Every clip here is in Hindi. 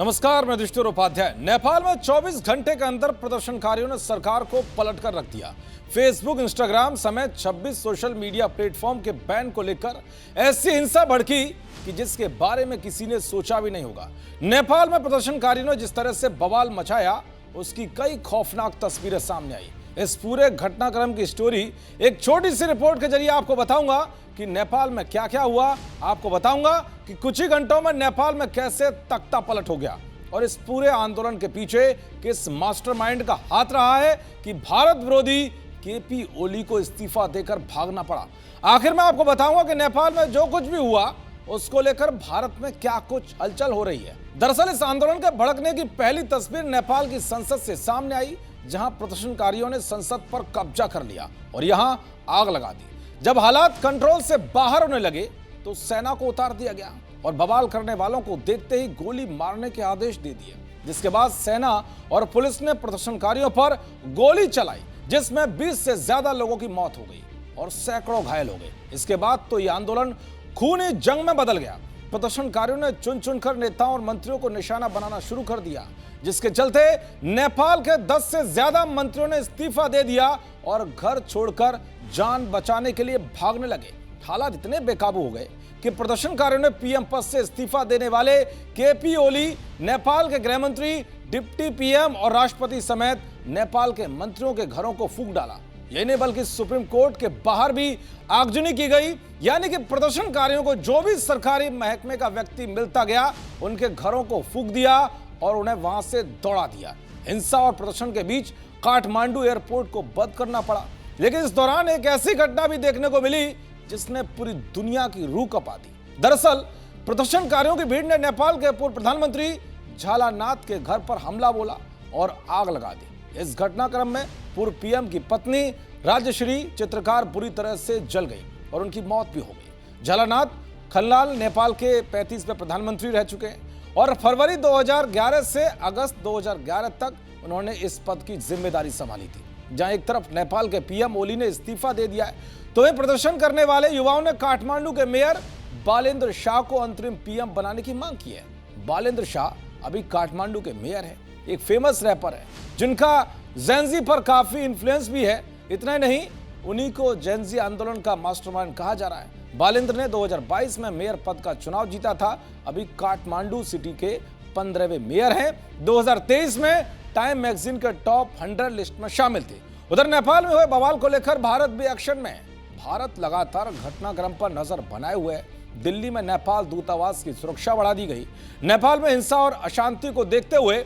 नमस्कार, मैं दृष्टि उपाध्याय। नेपाल में 24 घंटे के अंदर प्रदर्शनकारियों ने सरकार को पलटकर रख दिया। फेसबुक, इंस्टाग्राम समेत 26 सोशल मीडिया प्लेटफॉर्म के बैन को लेकर ऐसी हिंसा भड़की कि जिसके बारे में किसी ने सोचा भी नहीं होगा। नेपाल में प्रदर्शनकारियों ने जिस तरह से बवाल मचाया, उसकी कई खौफनाक तस्वीरें सामने आई। इस पूरे घटनाक्रम की स्टोरी एक छोटी सी रिपोर्ट के जरिए आपको बताऊंगा कि नेपाल में क्या क्या हुआ। आपको बताऊंगा कि कुछ ही घंटों में नेपाल में कैसे तख्ता पलट हो गया और इस पूरे आंदोलन के पीछे किस मास्टरमाइंड का हाथ रहा है कि भारत विरोधी केपी ओली को इस्तीफा देकर भागना पड़ा। आखिर में आपको बताऊंगा कि नेपाल में जो कुछ भी हुआ उसको लेकर भारत में क्या कुछ हलचल हो रही है। दरअसल इस आंदोलन के भड़कने की पहली तस्वीर नेपाल की संसद से सामने आई, जहां प्रदर्शनकारियों ने संसद पर कब्जा कर लिया और यहां आग लगा दी। जब हालात कंट्रोल से बाहर होने लगे तो सेना को उतार दिया गया और बवाल करने वालों को देखते ही गोली मारने के आदेश दे दिए, जिसके बाद सेना और पुलिस ने प्रदर्शनकारियों पर गोली चलाई, जिसमें 20 से ज्यादा लोगों की मौत हो गई और सैकड़ों घायल हो गए। इसके बाद तो यह आंदोलन खूनी जंग में बदल गया। प्रदर्शनकारियों ने चुन चुनकर नेताओं और मंत्रियों को निशाना बनाना शुरू कर दिया, जिसके चलते नेपाल के 10 से ज्यादा मंत्रियों ने इस्तीफा दे दिया और घर छोड़कर जान बचाने के लिए भागने लगे। हालात इतने बेकाबू हो गए कि प्रदर्शनकारियों ने पीएम पद से इस्तीफा देने वाले केपी ओली, नेपाल के गृह मंत्री, डिप्टी पीएम और राष्ट्रपति समेत नेपाल के मंत्रियों के घरों को फूंक डाला। यही नहीं बल्कि सुप्रीम कोर्ट के बाहर भी आगजनी की गई, यानी कि प्रदर्शनकारियों को जो भी सरकारी महकमे का व्यक्ति मिलता गया उनके घरों को फूंक दिया और उन्हें वहां से दौड़ा दिया। हिंसा और प्रदर्शन के बीच काठमांडू एयरपोर्ट को बंद करना पड़ा। लेकिन इस दौरान एक ऐसी घटना भी देखने को मिली जिसने पूरी दुनिया की रूह कपा दी। दरअसल प्रदर्शनकारियों की भीड़ ने नेपाल के पूर्व प्रधानमंत्री झालानाथ के घर पर हमला बोला और आग लगा दी। इस घटनाक्रम में पूर्व पीएम की पत्नी राजश्री चित्रकार बुरी तरह से जल गई और उनकी मौत भी हो गई। झालानाथ खलनाल नेपाल के 35वें प्रधानमंत्री रह चुके हैं और फरवरी 2011 से अगस्त 2011 तक उन्होंने इस पद की जिम्मेदारी संभाली थी। जहां एक तरफ नेपाल के पीएम ओली ने इस्तीफा दे दिया है, तो वहीं प्रदर्शन करने वाले युवाओं ने काठमांडू के मेयर बालेंद्र शाह को अंतरिम पीएम बनाने की मांग की है। बालेंद्र शाह अभी काठमांडू के मेयर हैं, एक फेमस रैपर है जिनका जेंजी पर काफी इन्फ्लुएंस भी है। इतना ही नहीं, उन्हीं को जेंजी आंदोलन का मास्टरमाइंड कहा जा रहा है। बालेंद्र ने 2022 में मेयर पद का चुनाव जीता था। अभी काठमांडू सिटी के 15वें मेयर हैं। 2023 में टाइम मैगजीन के टॉप 100 लिस्ट में शामिल थे। उधर नेपाल में हुए बवाल को लेकर भारत भी एक्शन में है। भारत लगातार घटनाक्रम पर नजर बनाए हुए है। दिल्ली में नेपाल दूतावास की सुरक्षा बढ़ा दी गई। नेपाल में हिंसा और अशांति को देखते हुए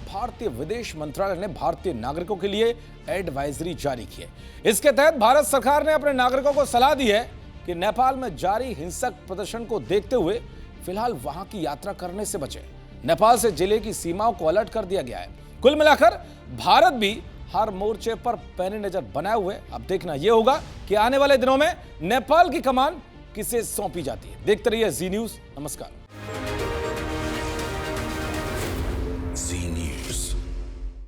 भारतीय विदेश मंत्रालय ने भारतीय नागरिकों के लिए एडवाइजरी जारी की है। इसके तहत भारत सरकार ने अपने नागरिकों को सलाह दी है कि नेपाल में जारी हिंसक प्रदर्शन को देखते हुए फिलहाल वहां की यात्रा करने से बचें। नेपाल से जिले की सीमाओं को अलर्ट कर दिया गया है। कुल मिलाकर भारत भी हर मोर्चे पर पैनी नजर बनाए हुए। अब देखना यह होगा कि आने वाले दिनों में नेपाल की कमान किसे सौंपी जाती है। देखते रहिए जी न्यूज़। नमस्कार।